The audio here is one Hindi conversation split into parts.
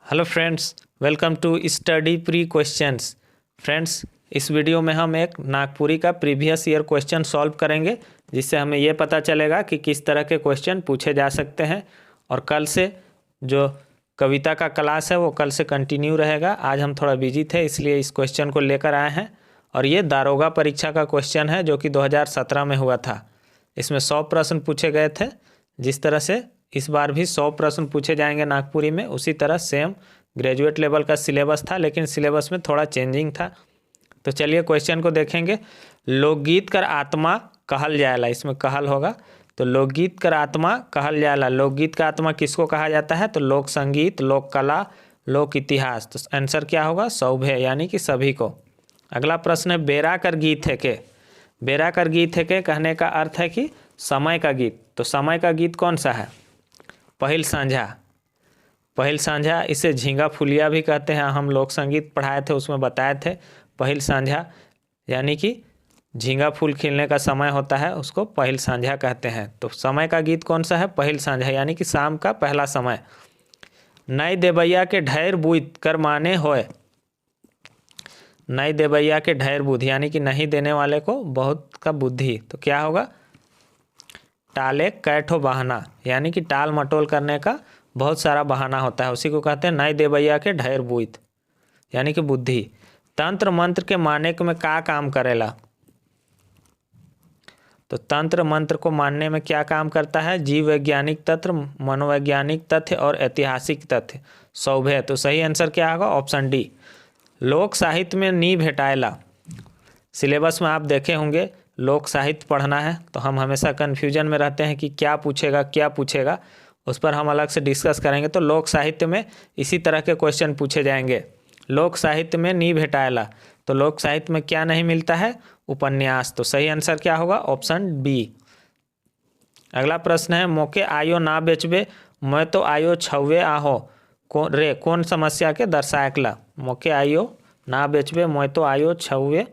Hello friends, welcome to study pre questions. Friends, इस वीडियो में हम एक नागपुरी का प्रीवियस ईयर क्वेश्चन सॉल्व करेंगे, जिससे हमें ये पता चलेगा कि किस तरह के क्वेश्चन पूछे जा सकते हैं। और कल से जो कविता का क्लास है वो कल से कंटिन्यू रहेगा। आज हम थोड़ा बिजी थे, इसलिए इस क्वेश्चन को लेकर आए हैं। और ये दारोगा परीक्षा का क्वेश्चन है जो कि 2017 में हुआ था। इसमें 100 प्रश्न पूछे गए थे। जिस तरह से इस बार भी 100 प्रश्न पूछे जाएंगे नागपुरी में, उसी तरह सेम ग्रेजुएट लेवल का सिलेबस था, लेकिन सिलेबस में थोड़ा चेंजिंग था। तो चलिए क्वेश्चन को देखेंगे। लोकगीत कर आत्मा कहल जाएला, इसमें कहल होगा। तो लोकगीत कर आत्मा कहल जाएला। लोकगीत का आत्मा किसको कहा जाता है? तो लोक संगीत, लोक कला, लोक इतिहास। तो आंसर क्या होगा? सौभे, यानी कि सभी को। अगला प्रश्न है, बेरा कर गीत है के। बेरा कर गीत है के कहने का अर्थ है कि समय का गीत। तो समय का गीत कौन सा है? पहिल सांझा। पहिल सांझा, इसे झींगा फुलिया भी कहते हैं। हम लोक संगीत पढ़ाए थे, उसमें बताए थे पहिल सांझा यानी कि झींगा फूल खिलने का समय होता है, उसको पहिल सांझा कहते हैं। तो समय का गीत कौन सा है? पहिल सांझा, यानी कि शाम का पहला समय। नई देवैया के ढेर बुध कर माने होए। नई देवैया के ढेर बुध, यानी कि नहीं देने वाले को बहुत का बुद्धि। तो क्या होगा? टाले कैठो बहाना, यानी कि टाल मटोल करने का बहुत सारा बहाना होता है, उसी को कहते हैं नई देवैया के ढेर बुध, यानी कि बुद्धि। तंत्र मंत्र के माने में का काम करेला? तो तंत्र मंत्र को मानने में क्या काम करता है? जीव वैज्ञानिक तथ्य, मनोवैज्ञानिक तथ्य और ऐतिहासिक तथ्य। सौभे। तो सही आंसर क्या होगा? Option D. लोक साहित्य में नी भेटाएला। सिलेबस में आप देखे होंगे, लोक साहित्य पढ़ना है तो हम हमेशा कन्फ्यूजन में रहते हैं कि क्या पूछेगा। उस पर हम अलग से डिस्कस करेंगे। तो लोक साहित्य में इसी तरह के क्वेश्चन पूछे जाएंगे। लोक साहित्य में नी भेटाएला, तो लोक साहित्य में क्या नहीं मिलता है? उपन्यास। तो सही आंसर क्या होगा? Option B. अगला प्रश्न है, मोके आयो ना बेचबे मैं तो आयो छवे आहो कौन समस्या के दर्शाएकला? मोके आयो ना बेचबे मैं तो आयो छवे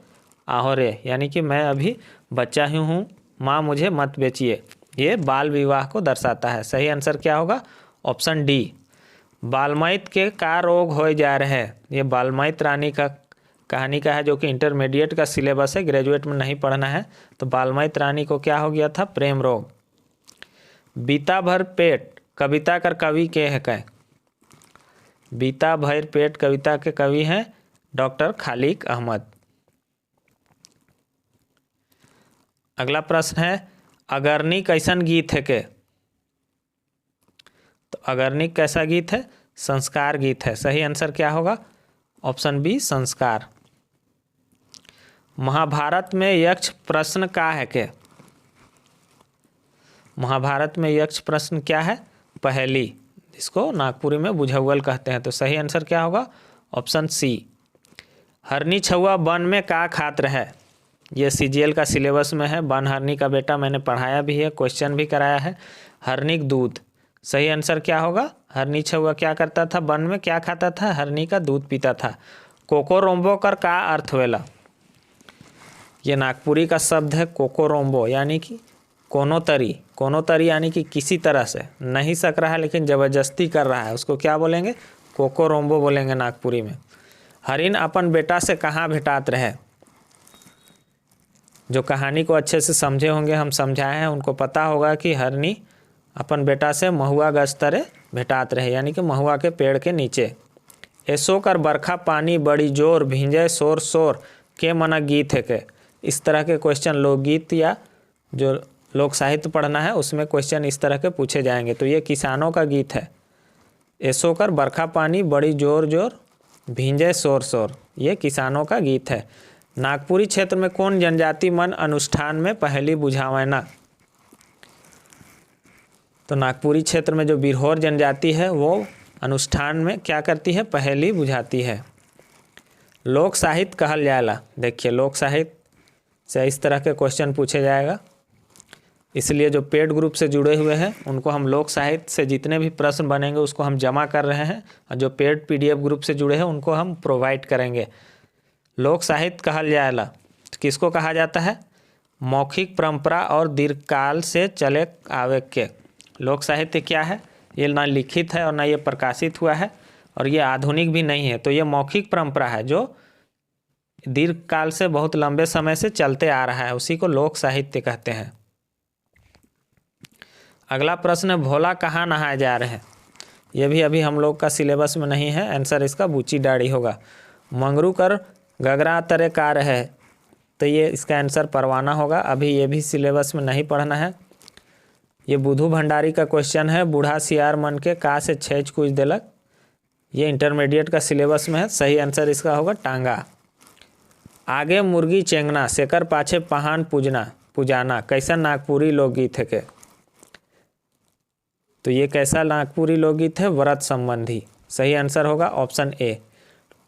आहो रे, यानी कि मैं अभी बच्चा ही हूँ, माँ मुझे मत बेचिए। ये बाल विवाह को दर्शाता है। सही आंसर क्या होगा? Option D. बालमैत के का रोग हो जा रहे हैं? ये बालमैत रानी का कहानी का है, जो कि इंटरमीडिएट का सिलेबस है, ग्रेजुएट में नहीं पढ़ना है। तो बालमैत रानी को क्या हो गया था? प्रेम रोग। बीता भर पेट कविता कर कवि के है कै? बीता भर पेट कविता के कवि हैं डॉक्टर खालिक अहमद। अगला प्रश्न है, अगरनी कैसन गीत है के? तो अगरनी कैसा गीत है? संस्कार गीत है। सही आंसर क्या होगा? ऑप्शन बी, संस्कार। महाभारत में यक्ष प्रश्न का है के? महाभारत में यक्ष प्रश्न क्या है? पहेली, जिसको नागपुरी में बुझौल कहते हैं। तो सही आंसर क्या होगा? Option C. हरनी छुआ वन में का खात रहे? ये सीजीएल का सिलेबस में है। बनहरनी का बेटा मैंने पढ़ाया भी है, क्वेश्चन भी कराया है। हरनिक दूध। सही आंसर क्या होगा? हरनी छुआ क्या करता था? वन में क्या खाता था? हरनी का दूध पीता था। कोकोरोम्बो कर का अर्थ हुएला? ये नागपुरी का शब्द है कोकोरोम्बो, यानी कि कोनो तरी यानी कि किसी तरह से नहीं सक रहा है लेकिन ज़बरदस्ती कर रहा है, उसको क्या बोलेंगे? कोकोरोम्बो बोलेंगे नागपुरी में। हरिन अपन बेटा से कहाँ भेटात रहे? जो कहानी को अच्छे से समझे होंगे, हम समझाए हैं, उनको पता होगा कि हरनी अपन बेटा से महुआ गछ तरे भेटात रहे, यानी कि महुआ के पेड़ के नीचे। ऐसो कर बरखा पानी बड़ी जोर भींजे शोर शोर के मना गीत है के? इस तरह के क्वेश्चन लोकगीत या जो लोक साहित्य पढ़ना है उसमें क्वेश्चन इस तरह के पूछे जाएंगे। तो ये किसानों का गीत है। ऐसो कर बरखा पानी बड़ी जोर जोर भींजे शोर शोर, ये किसानों का गीत है। नागपुरी क्षेत्र में कौन जनजाति मन अनुष्ठान में पहेली बुझावैना? तो नागपुरी क्षेत्र में जो बिरहोर जनजाति है वो अनुष्ठान में क्या करती है? पहेली बुझाती है। लोक साहित्य कहल जाएला। देखिए, लोक साहित्य से इस तरह के क्वेश्चन पूछे जाएगा, इसलिए जो पेड ग्रुप से जुड़े हुए हैं उनको हम लोक साहित्य से जितने भी प्रश्न बनेंगे उसको हम जमा कर रहे हैं, और जो पेड पीडीएफ ग्रुप से जुड़े हैं उनको हम प्रोवाइड करेंगे। लोक साहित्य कहल जाएला किसको कहा जाता है? मौखिक परंपरा और दीर्घकाल से चले आवे के। लोक साहित्य क्या है? ये ना लिखित है और ना ये प्रकाशित हुआ है, और ये आधुनिक भी नहीं है। तो ये मौखिक परंपरा है जो दीर्घ काल से बहुत लंबे समय से चलते आ रहा है, उसी को लोक साहित्य कहते हैं। अगला प्रश्न है, भोला कहाँ नहाए जा रहे हैं। ये भी अभी हम लोग का सिलेबस में नहीं है, आंसर इसका बूची डाड़ी होगा। मंगरू कर गगरा तरे कार है, तो ये इसका आंसर परवाना होगा। अभी ये भी सिलेबस में नहीं पढ़ना है। ये बुधू भंडारी का क्वेश्चन है, बूढ़ा सियार मन के का से छेज कुछ देलक। ये इंटरमीडिएट का सिलेबस में है, सही आंसर इसका होगा टांगा। आगे मुर्गी चेंगना सेकर पाछे पहान पुजाना कैसा नागपुरी लोकगीत है के। तो ये कैसा नागपुरी लोकगीत है, व्रत संबंधी। सही आंसर होगा ऑप्शन ए।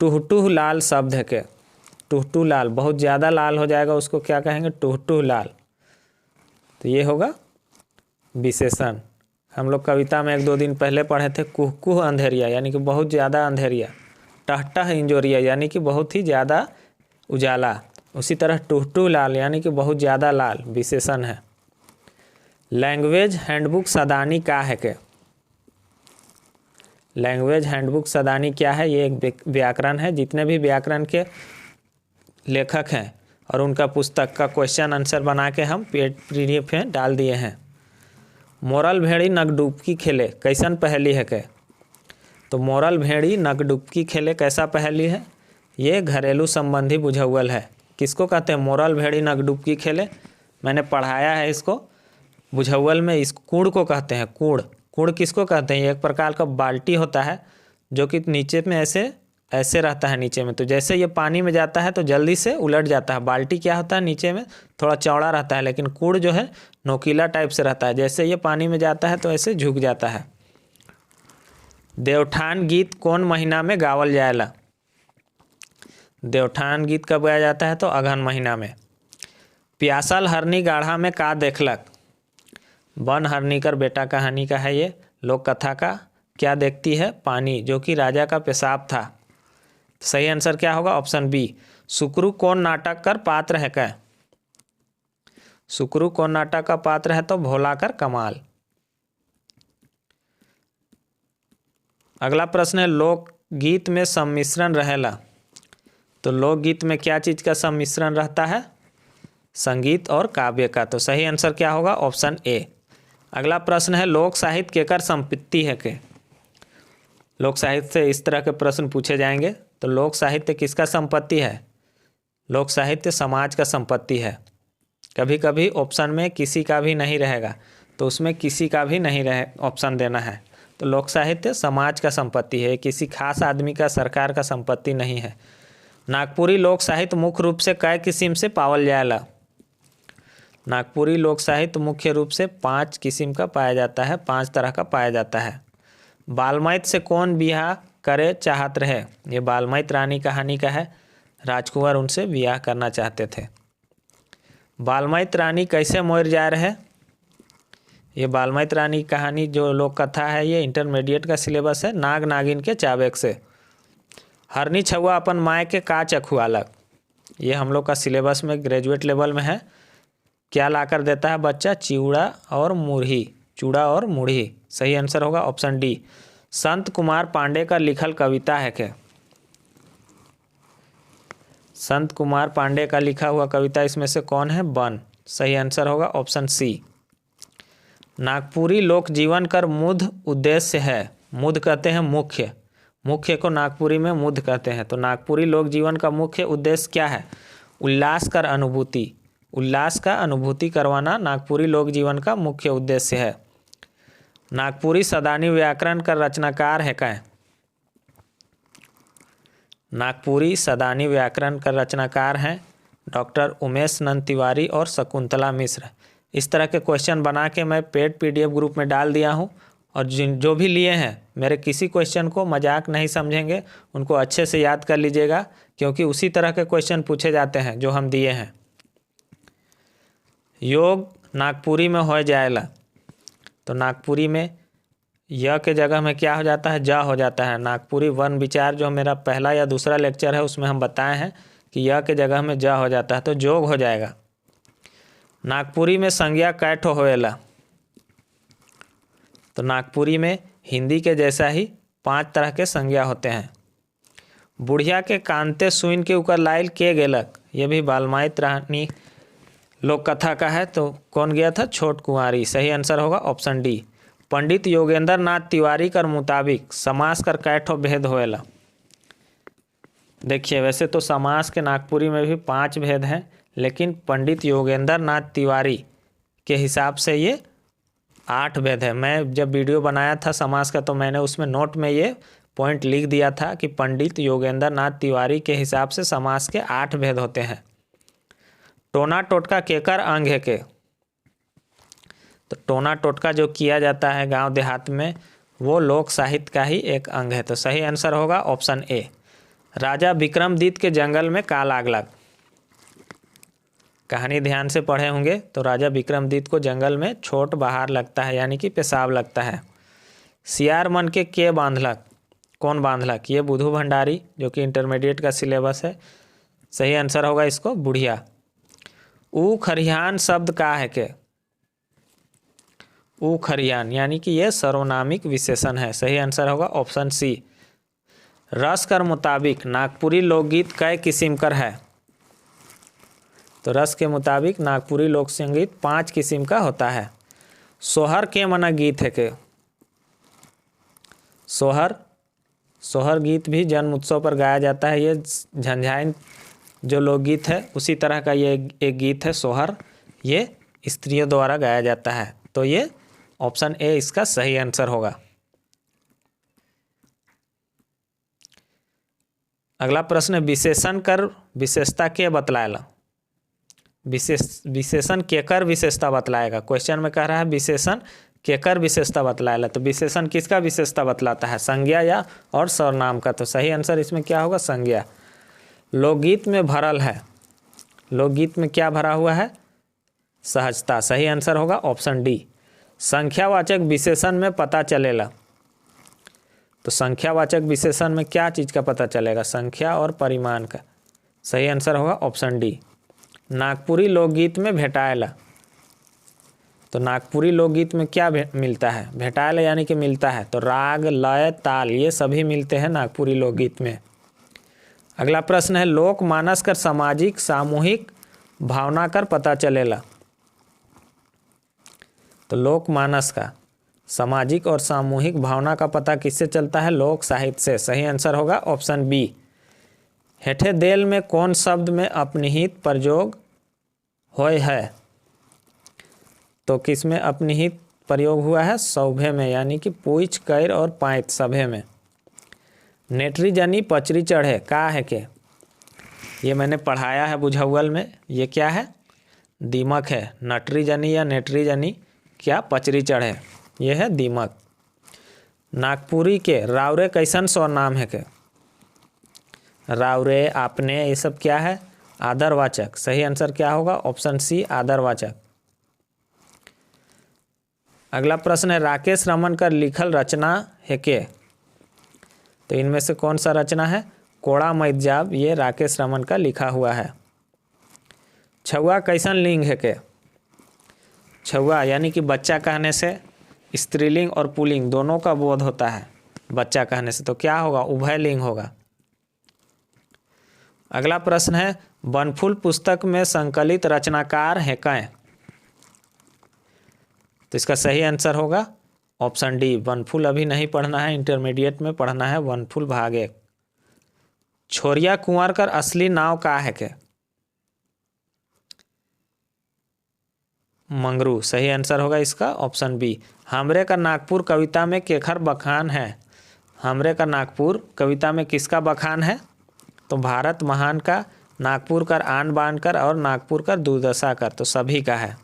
टुहटुह लाल शब्द है के। टुहटुह लाल, बहुत ज़्यादा लाल हो जाएगा उसको क्या कहेंगे, टुहटुह लाल। तो ये होगा विशेषण। हम लोग कविता में 1-2 दिन पहले पढ़े थे, कुह कुह अंधेरिया यानी कि बहुत ज़्यादा अंधेरिया, टहटह इंजोरिया यानी कि बहुत ही ज़्यादा उजाला। उसी तरह टुहटुह लाल यानी कि बहुत ज़्यादा लाल विशेषण है। लैंग्वेज हैंडबुक सदानी क्या है के। लैंग्वेज हैंडबुक सदानी क्या है, ये एक व्याकरण है। जितने भी व्याकरण के लेखक हैं और उनका पुस्तक का क्वेश्चन आंसर बना के हम PDF में डाल दिए हैं। मोरल भेड़ी नगडुबकी खेले कैसन पहेली है के। तो मोरल भेड़ी नगडुबकी खेले कैसा पहेली है, ये घरेलू संबंधी बुझाउल है। किसको कहते हैं मोरल भेड़ी नगडुबकी खेले, मैंने पढ़ाया है इसको। बुझाउल में इस कूड़ को कहते हैं, कूड़। कूड़ किसको कहते हैं, ये एक प्रकार का बाल्टी होता है जो कि नीचे में ऐसे रहता है नीचे में। तो जैसे ये पानी में जाता है तो जल्दी से उलट जाता है। बाल्टी क्या होता है, नीचे में थोड़ा चौड़ा रहता है, लेकिन कूड़ जो है नोकीला टाइप से रहता है। जैसे ये पानी में जाता है तो ऐसे झुक जाता है। देवठान गीत कौन महीना में गावल जाएला। देवठान गीत कब गाया जाता है, तो अगहन महीना में। प्यासल हरनी गाढ़ा में का देखलक। बन हरनी कर बेटा कहानी का है ये, लोक कथा का। क्या देखती है, पानी, जो कि राजा का पेशाब था। सही आंसर क्या होगा, ऑप्शन बी। सुक्रू कौन नाटक कर पात्र है क्या। सुक्रू कौन नाटक का पात्र है, तो भोला कर कमाल। अगला प्रश्न है, लोकगीत में सम्मिश्रण रहेला। तो लोकगीत में क्या चीज का सम्मिश्रण रहता है, संगीत और काव्य का। तो सही आंसर क्या होगा, ऑप्शन ए। अगला प्रश्न है, लोक साहित्य केकर संपत्ति है के। लोक साहित्य से इस तरह के प्रश्न पूछे जाएंगे। तो लोक साहित्य किसका संपत्ति है, लोक साहित्य समाज का संपत्ति है। कभी कभी ऑप्शन में किसी का भी नहीं रहेगा, तो उसमें किसी का भी नहीं रहे ऑप्शन देना है। तो लोक साहित्य समाज का संपत्ति है, किसी खास आदमी का, सरकार का संपत्ति नहीं है। नागपुरी लोक साहित्य मुख्य रूप से कई किस्म से पावल जाएला। नागपुरी लोक साहित्य मुख्य रूप से 5 किस्म का पाया जाता है, 5 तरह का पाया जाता है। बालमैत से कौन ब्याह करे चाहत रहे। ये बालमैत रानी कहानी का है, राजकुंवर उनसे ब्याह करना चाहते थे। बालमैत रानी कैसे मोर जा रहे। ये बालमैत रानी कहानी जो लोक कथा है, ये इंटरमीडिएट का सिलेबस है। नाग नागिन के चाबेक से। हरनी छुआ अपन माय के का चखुआलक। ये हम लोग का सिलेबस में ग्रेजुएट लेवल में है। क्या लाकर देता है बच्चा, चिवड़ा और मुरही, चूड़ा और मुढ़ी। सही आंसर होगा ऑप्शन डी। संत कुमार पांडे का लिखल कविता है क्या। संत कुमार पांडे का लिखा हुआ कविता इसमें से कौन है, बन। सही आंसर होगा ऑप्शन सी। नागपुरी लोक जीवन कर मुद उद्देश्य है। मुद कहते हैं मुख्य, मुख्य को नागपुरी में मुद कहते हैं। तो नागपुरी लोक जीवन का मुख्य उद्देश्य क्या है, उल्लास कर अनुभूति। उल्लास का अनुभूति करवाना नागपुरी लोक जीवन का मुख्य उद्देश्य है। नागपुरी सदानी व्याकरण का रचनाकार है क्या। नागपुरी सदानी व्याकरण का रचनाकार हैं डॉक्टर उमेश नंद तिवारी और शकुंतला मिश्र। इस तरह के क्वेश्चन बना के मैं पेड PDF ग्रुप में डाल दिया हूं, और जो भी लिए हैं मेरे किसी क्वेश्चन को मजाक नहीं समझेंगे, उनको अच्छे से याद कर लीजिएगा, क्योंकि उसी तरह के क्वेश्चन पूछे जाते हैं जो हम दिए हैं। योग नागपुरी में हो जाएला। तो नागपुरी में य के जगह में क्या हो जाता है, जा हो जाता है। नागपुरी वन विचार जो मेरा पहला या दूसरा लेक्चर है उसमें हम बताए हैं कि य के जगह में जा हो जाता है, तो जोग हो जाएगा। नागपुरी में संज्ञा कैठो होएला। तो नागपुरी में हिंदी के जैसा ही 5 तरह के संज्ञा होते हैं। बुढ़िया के कांते सुइन के ऊपर लाइल के गेलक, ये भी बालमाइत रानी लोक कथा का है। तो कौन गया था? छोट कुंवारी। सही आंसर होगा ऑप्शन डी। पंडित योगेंद्र नाथ तिवारी कर मुताबिक समास कर कै ठो भेद होएला। देखिए वैसे तो समास के नागपुरी में भी 5 भेद हैं, लेकिन पंडित योगेंद्र नाथ तिवारी के हिसाब से ये 8 भेद है। मैं जब वीडियो बनाया था समास का तो मैंने उसमें नोट में ये पॉइंट लिख दिया था कि पंडित योगेंद्र नाथ तिवारी के हिसाब से समास के 8 भेद होते हैं। टोना टोटका केकर अंग है के? तो टोना टोटका जो किया जाता है गांव देहात में वो लोक साहित्य का ही एक अंग है। तो सही आंसर होगा ऑप्शन ए। राजा विक्रमादित्य के जंगल में काल आग लग। कहानी ध्यान से पढ़े होंगे तो राजा विक्रमादित्य को जंगल में छोट बाहर लगता है, यानी कि पेशाब लगता है। सियार मन के बांधलक, कौन बांधलक? ये बुधू भंडारी जो कि इंटरमीडिएट का सिलेबस है। सही आंसर होगा इसको बुढ़िया। ऊ खरिहान शब्द का है के? ऊ खरिहान यानी कि ये सर्वनामिक विशेषण है। सही आंसर होगा ऑप्शन सी। रस कर मुताबिक नागपुरी लोकगीत कै किस्म कर है? तो रस के मुताबिक नागपुरी लोक संगीत 5 किस्म का होता है। सोहर के मना गीत है के? सोहर गीत भी जन्म उत्सव पर गाया जाता है। ये झंझाइन जो लोकगीत है उसी तरह का ये एक गीत है सोहर। ये स्त्रियों द्वारा गाया जाता है। तो ये ऑप्शन ए इसका सही आंसर होगा। अगला प्रश्न है विशेषण कर विशेषता के बतलाएला। विशेषण केकर विशेषता बतलाएगा? क्वेश्चन में कह रहा है विशेषण केकर विशेषता बतलाएला। तो विशेषण किसका विशेषता बतलाता है? संज्ञा या और सर्वनाम का? तो सही आंसर इसमें क्या होगा? संज्ञा। लोकगीत में भरल है। लोकगीत में क्या भरा हुआ है? सहजता। सही आंसर होगा ऑप्शन डी। संख्यावाचक विशेषण में पता चलेला। तो संख्यावाचक विशेषण में क्या चीज़ का पता चलेगा? संख्या और परिमाण का। सही आंसर होगा ऑप्शन डी। नागपुरी लोकगीत में भेटाएला। तो नागपुरी लोकगीत में क्या मिलता है? भेटाएला यानी कि मिलता है। तो राग, लय, ताल ये सभी मिलते हैं नागपुरी लोकगीत में। अगला प्रश्न है लोक मानस कर सामाजिक सामूहिक भावना कर पता चलेला। तो लोक मानस का सामाजिक और सामूहिक भावना का पता किससे चलता है? लोक साहित्य से। सही आंसर होगा ऑप्शन बी। हेठे देल में कौन शब्द में अपनिहित प्रयोग होय है? तो किस में अपनिहित प्रयोग हुआ है? सौभे में, यानी कि पूछ, कैर और पाइत सभे में। नेटरी जनी पचरी चढ़े का है के? ये मैंने पढ़ाया है बुझौल में। ये क्या है? दीमक है। नटरी जनी या नेटरी जनी क्या पचरी चढ़े, ये है दीमक। नागपुरी के रावरे कैसन सर्वनाम है के? रावरे, आपने, ये सब क्या है? आदरवाचक। सही आंसर क्या होगा? ऑप्शन सी आदरवाचक। अगला प्रश्न है राकेश रमन का लिखल रचना है के? तो इनमें से कौन सा रचना है? कोड़ा मैजाब, ये राकेश रमन का लिखा हुआ है। छुआ कैसन लिंग है के? छुआ यानी कि बच्चा कहने से स्त्रीलिंग और पुल्लिंग दोनों का बोध होता है बच्चा कहने से। तो क्या होगा? उभयलिंग होगा। अगला प्रश्न है बनफूल पुस्तक में संकलित रचनाकार है कै? तो इसका सही आंसर होगा ऑप्शन डी। बनफूल अभी नहीं पढ़ना है, इंटरमीडिएट में पढ़ना है बनफूल भाग 1। छोरिया कुंवर कर असली नाव का है के? मंगरू। सही आंसर होगा इसका ऑप्शन बी। हमरे का नागपुर कविता में केखर बखान है? हमरे का नागपुर कविता में किसका बखान है? तो भारत महान का, नागपुर कर आन बान कर और नागपुर कर दुर्दशा कर। तो सभी का है।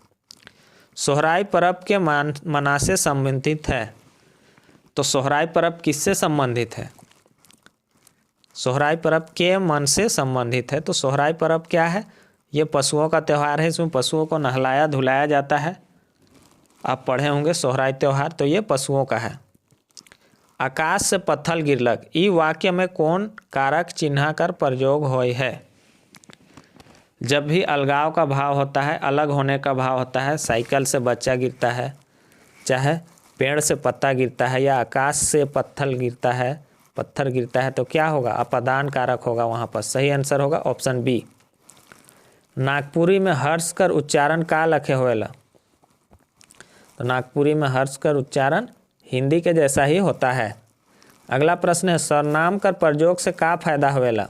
सोहराई पर्व के मना से संबंधित है। तो सोहराई पर्व किससे संबंधित है? सोहराई पर्व के मन से संबंधित है। तो सोहराई पर्व क्या है? ये पशुओं का त्यौहार है। इसमें पशुओं को नहलाया धुलाया जाता है। आप पढ़े होंगे सोहराई त्यौहार। तो ये पशुओं का है। आकाश से पत्थल गिरलक, ई वाक्य में कौन कारक चिन्ह कर प्रयोग होय है? जब भी अलगाव का भाव होता है, अलग होने का भाव होता है, साइकिल से बच्चा गिरता है, चाहे पेड़ से पत्ता गिरता है या आकाश से पत्थर गिरता है तो क्या होगा, अपादान कारक होगा वहाँ पर। सही आंसर होगा ऑप्शन बी। नागपुरी में हर्ष कर उच्चारण का लखे होएला, तो नागपुरी में हर्ष कर उच्चारण हिंदी के जैसा ही होता है। अगला प्रश्न है सर्वनाम कर प्रयोग से का फायदा होएला,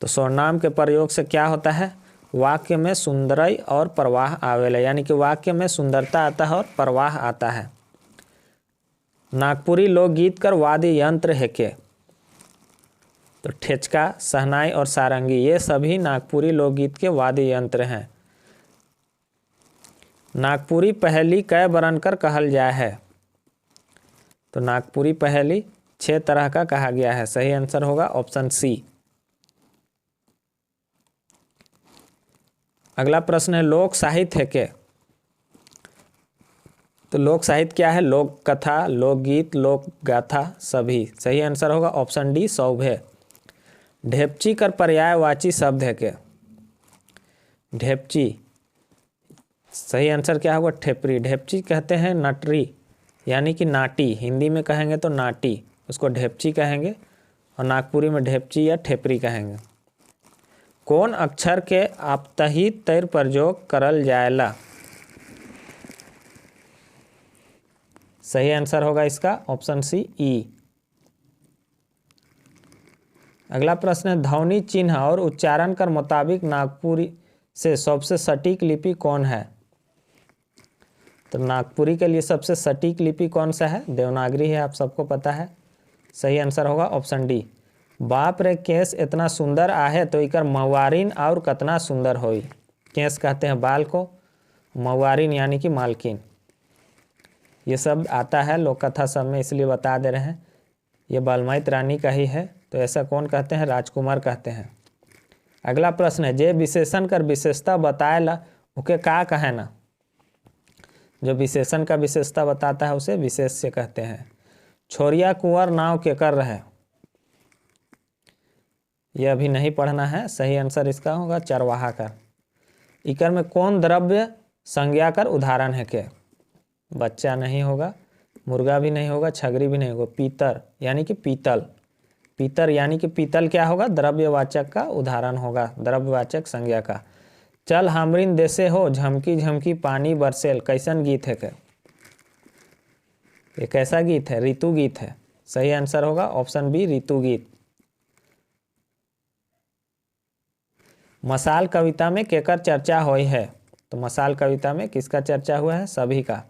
तो सर्वनाम के प्रयोग से क्या होता है, वाक्य में सुंदरई और प्रवाह आवेला, यानी कि वाक्य में सुंदरता आता है और प्रवाह आता है। नागपुरी लोकगीत कर वाद्य यंत्र है के, तो ठेचका, शहनाई और सारंगी ये सभी नागपुरी लोकगीत के वाद्य यंत्र हैं। नागपुरी पहेली कै बरन कर कहल जाए है, तो नागपुरी पहेली 6 तरह का कहा गया है। सही आंसर होगा ऑप्शन सी। अगला प्रश्न है लोक साहित्य है के, तो लोक साहित्य क्या है, लोक कथा, लोकगीत, लोक गाथा सभी। सही आंसर होगा ऑप्शन डी सौभे। ढेपची कर पर्यायवाची शब्द है के, ढेपची, सही आंसर क्या होगा ठेपरी। ढेपची कहते हैं नटरी यानी कि नाटी, हिंदी में कहेंगे तो नाटी, उसको ढेपची कहेंगे और नागपुरी में ढेपची या ठेपरी कहेंगे। कौन अक्षर के आपतही तैर प्रयोग करल जाएला, सही आंसर होगा इसका ऑप्शन सी ई। अगला प्रश्न है ध्वनि चिन्ह और उच्चारण कर मुताबिक नागपुरी से सबसे सटीक लिपि कौन है, तो नागपुरी के लिए सबसे सटीक लिपि कौन सा है, देवनागरी है, आप सबको पता है। सही आंसर होगा ऑप्शन डी। बाप रे केस इतना सुंदर आहे तो इकर मवारिन और कतना सुंदर होई। केस कहते हैं बाल को, मवारिन यानी कि मालकिन। ये सब आता है लोक कथा सब में, इसलिए बता दे रहे हैं। ये बालमयत रानी का ही है, तो ऐसा कौन कहते हैं, राजकुमार कहते हैं। अगला प्रश्न है जे विशेषण कर विशेषता बताएला उके का कहे ना, जो विशेषण का विशेषता बताता है उसे विशेष्य कहते हैं। छोरिया कुंवर नाव के कर रहे, यह अभी नहीं पढ़ना है। सही आंसर इसका होगा चरवाहा कर। इकर में कौन द्रव्य संज्ञा कर उदाहरण है के, बच्चा नहीं होगा, मुर्गा भी नहीं होगा, छगरी भी नहीं होगा, पीतर यानी कि पीतल। पीतर यानी कि पीतल क्या होगा, द्रव्यवाचक का उदाहरण होगा, द्रव्यवाचक संज्ञा का। चल हमरिन देसे हो झमकी झमकी पानी बरसेल, कैसन गीत है के, ये कैसा गीत है, ऋतु गीत है। सही आंसर होगा ऑप्शन बी ऋतु गीत। मसाल कविता में केकर चर्चा हुई है, तो मसाल कविता में किसका चर्चा हुआ है, सभी का।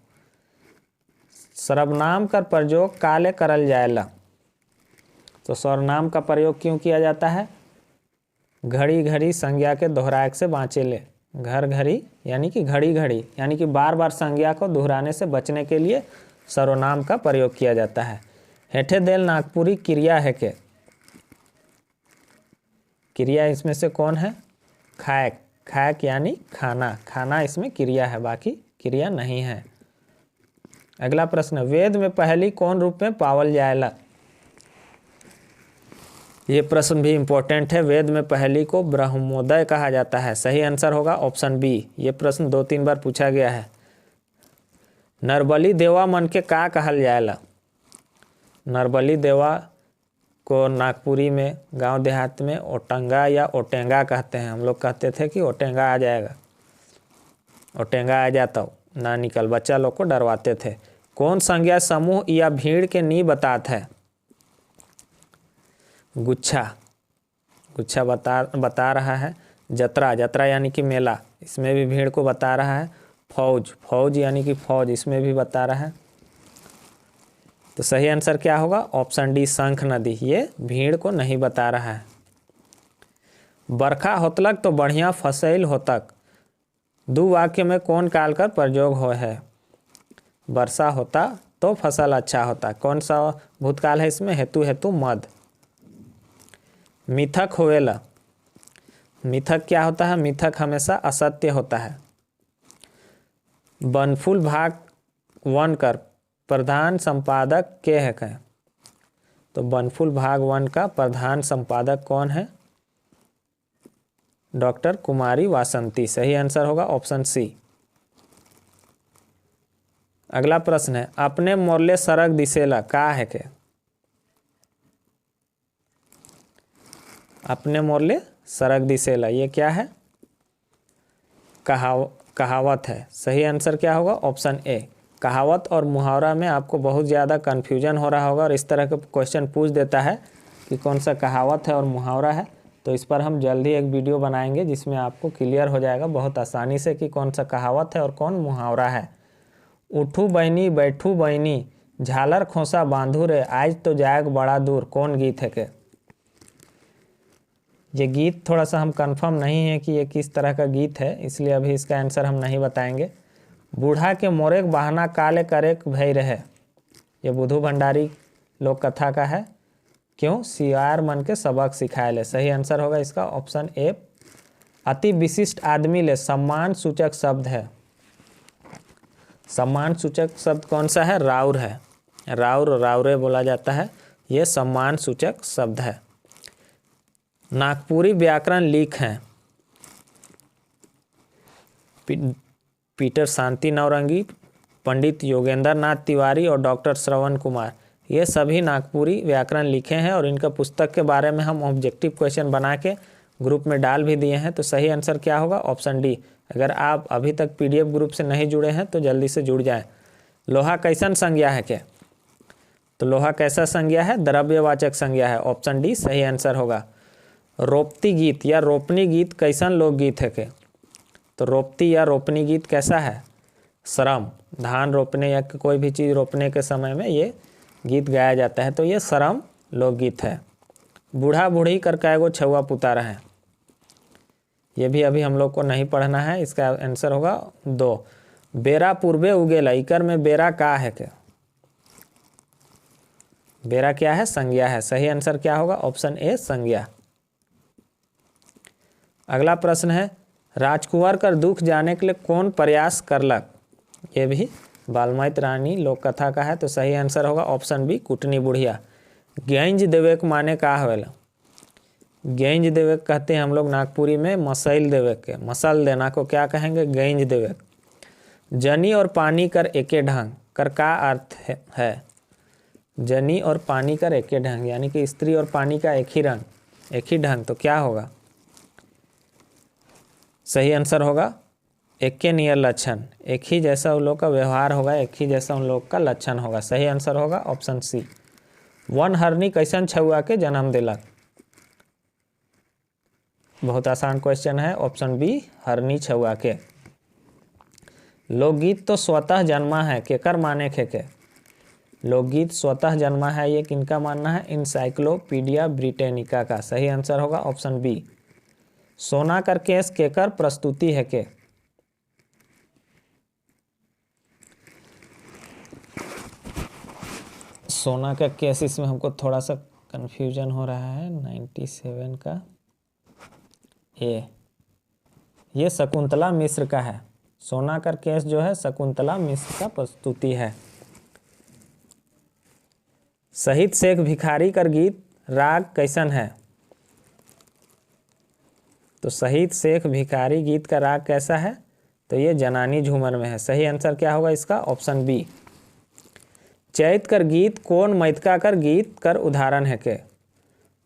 सर्वनाम का प्रयोग काले करल जाएला, तो सर्वनाम का प्रयोग क्यों किया जाता है, घड़ी घड़ी संज्ञा के दोहराए से बाँचे ले। घर घड़ी यानी कि घड़ी घड़ी यानी कि बार बार संज्ञा को दोहराने से बचने के लिए सर्वनाम का प्रयोग किया जाता है। हेठे देल नागपुरी क्रिया है के, क्रिया इसमें से कौन है, खाएक, खाएक यानी खाना, खाना इसमें क्रिया है, बाकी क्रिया नहीं है। अगला प्रश्न वेद में पहली कौन रूप में पावल जाएला, ये प्रश्न भी इम्पोर्टेंट है। वेद में पहली को ब्रह्मोदय कहा जाता है। सही आंसर होगा ऑप्शन बी। ये प्रश्न 2-3 बार पूछा गया है। नरबली देवा मन के का कहल जाएला, नरबली देवा को नागपुरी में गांव देहात में ओटंगा या ओटेंगा कहते हैं। हम लोग कहते थे कि ओटेंगा आ जाएगा, ओटेंगा आ जाता ना निकल, बच्चा लोग को डरवाते थे। कौन संज्ञा समूह या भीड़ के नी बतात है, गुच्छा, गुच्छा बता रहा है। जतरा, जतरा यानी कि मेला, इसमें भी भीड़ को बता रहा है। फौज, फौज यानी कि फौज, इसमें भी बता रहा है। तो सही आंसर क्या होगा ऑप्शन डी शंख नदी, ये भीड़ को नहीं बता रहा है। बरखा होतलक तो बढ़िया फसल होतक, दो वाक्य में कौन काल कर प्रयोग हो है, वर्षा होता तो फसल अच्छा होता, कौन सा भूतकाल है इसमें, हेतु हेतु मद। मिथक होवेला, मिथक क्या होता है, मिथक हमेशा असत्य होता है। बनफूल भाग 1 कर प्रधान संपादक के है कहें, तो बनफूल भाग 1 का प्रधान संपादक कौन है, डॉक्टर कुमारी वासंती। सही आंसर होगा ऑप्शन सी। अगला प्रश्न है अपने मोरले सरक दिसेला का है के? अपने मोरले सरक दिसेला ये क्या है? कहावत है। सही आंसर क्या होगा? Option A. कहावत और मुहावरा में आपको बहुत ज़्यादा कन्फ्यूजन हो रहा होगा और इस तरह के क्वेश्चन पूछ देता है कि कौन सा कहावत है और मुहावरा है। तो इस पर हम जल्द ही एक वीडियो बनाएंगे जिसमें आपको क्लियर हो जाएगा बहुत आसानी से कि कौन सा कहावत है और कौन मुहावरा है। उठू बहनी बैठू बहनी झालर खोसा बांधू रे आज तो जाएग बड़ा दूर कौन गीत है के? ये गीत थोड़ा सा हम कंफर्म नहीं है कि ये किस तरह का गीत है, इसलिए अभी इसका आंसर हम नहीं बताएंगे। बूढ़ा के मोरे बहाना काले करे भई रहे, ये बुधू भंडारी लोक कथा का है। क्यों? सियार मन के सबक सिखाए ले। सही आंसर होगा इसका ऑप्शन ए। अति विशिष्ट आदमी ले सम्मान सूचक शब्द है। सम्मान सूचक शब्द कौन सा है? राउर है। राउर राउरे बोला जाता है, ये सम्मान सूचक शब्द है। नागपुरी व्याकरण लीक हैं पीटर शांति नौरंगी, पंडित योगेंद्र नाथ तिवारी और डॉक्टर श्रवण कुमार। ये सभी नागपुरी व्याकरण लिखे हैं और इनका पुस्तक के बारे में हम ऑब्जेक्टिव क्वेश्चन बना के ग्रुप में डाल भी दिए हैं। तो सही आंसर क्या होगा? Option D. अगर आप अभी तक पीडीएफ ग्रुप से नहीं जुड़े हैं तो जल्दी से जुड़ जाएं। लोहा कैसन संज्ञा है क्या? तो लोहा कैसा संज्ञा है? द्रव्यवाचक संज्ञा है। ऑप्शन डी सही आंसर होगा। रोपती गीत या रोपनी गीत कैसन लोकगीत है के? तो रोपती या रोपनी गीत कैसा है? श्रम, धान रोपने या कोई भी चीज़ रोपने के समय में ये गीत गाया जाता है, तो ये श्रम लोकगीत है। बूढ़ा बूढ़ी कर कैगो छुआ पुतारा है, ये भी अभी हम लोग को नहीं पढ़ना है, इसका आंसर होगा 2। बेरा पूर्वे उगेला इकर में बेरा का है के? बेरा क्या है? संज्ञा है। सही आंसर क्या होगा? ऑप्शन ए संज्ञा। अगला प्रश्न है राजकुंवर कर दुख जाने के लिए कौन प्रयास करलक? ये भी बालमैत रानी लोक कथा का है, तो सही आंसर होगा ऑप्शन बी कुटनी बुढ़िया। गेंज देवे के माने का होवेला? गेंज देवे कहते हैं हम लोग नागपुरी में मसल देवे के, मसल देना को क्या कहेंगे? गेंज देवे। जनी और पानी कर एके ढंग कर का अर्थ है? जनी और पानी कर एके ढंग यानी कि स्त्री और पानी का एक ही रंग, एक ही ढंग, तो क्या होगा? सही आंसर होगा एक के नियर लक्षण, एक ही जैसा उन लोग का व्यवहार होगा, एक ही जैसा उन लोग का लक्षण होगा। सही आंसर होगा ऑप्शन सी। वन हरनी कैसन छुआ के जन्म दिलक? बहुत आसान क्वेश्चन है, ऑप्शन बी हरनी छुआ के। लोकगीत तो स्वतः जन्मा है केकर माने के? लोकगीत स्वतः जन्मा है ये किनका मानना है? इंसाइक्लोपीडिया ब्रिटेनिका का। सही आंसर होगा ऑप्शन बी। सोना कर केस केकर प्रस्तुति है के? सोना का केस, इसमें हमको थोड़ा सा कंफ्यूजन हो रहा है। 97 का ए, ये शकुंतला मिश्र का है। सोना का केस जो है शकुंतला मिश्र का प्रस्तुति है। शहीद शेख भिखारी कर गीत राग कैसन है? तो शहीद शेख भिखारी गीत का राग कैसा है? तो ये जनानी झूमर में है। सही आंसर क्या होगा इसका? Option B. चैत कर गीत कौन मैथका कर गीत कर उदाहरण है के?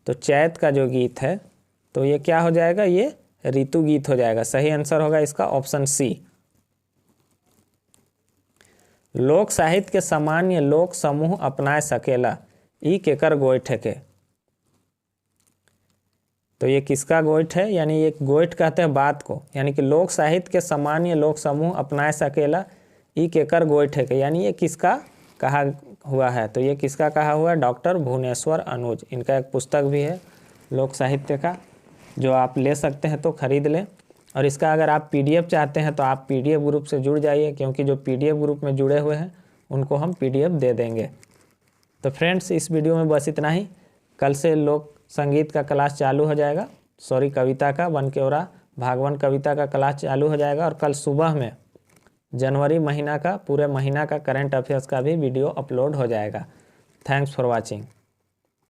तो चैत का जो गीत है तो ये क्या हो जाएगा? ये ऋतु गीत हो जाएगा। सही आंसर होगा इसका ऑप्शन सी। लोक साहित्य के सामान्य लोक समूह अपनाए सकेला ई केकर गोइठ है के? तो ये किसका गोइठ है? यानी ये गोइठ कहते हैं बात को, यानी कि लोक साहित्य के सामान्य लोक समूह अपनाए सकेला ई केकर गोइठ है के, यानी ये किसका कहा हुआ है? तो ये किसका कहा हुआ है? डॉक्टर भुवनेश्वर अनुज। इनका एक पुस्तक भी है लोक साहित्य का, जो आप ले सकते हैं तो खरीद लें। और इसका अगर आप पीडीएफ चाहते हैं तो आप पीडीएफ ग्रुप से जुड़ जाइए, क्योंकि जो पीडीएफ ग्रुप में जुड़े हुए हैं उनको हम पीडीएफ दे देंगे। तो फ्रेंड्स इस वीडियो में बस इतना ही। कल से लोक संगीत का क्लास चालू हो जाएगा, कविता का बनकेवरा भागवन कविता का क्लास चालू हो जाएगा। और कल सुबह में जनवरी महीना का पूरे महीना का करंट अफेयर्स का भी वीडियो अपलोड हो जाएगा। Thanks for watching.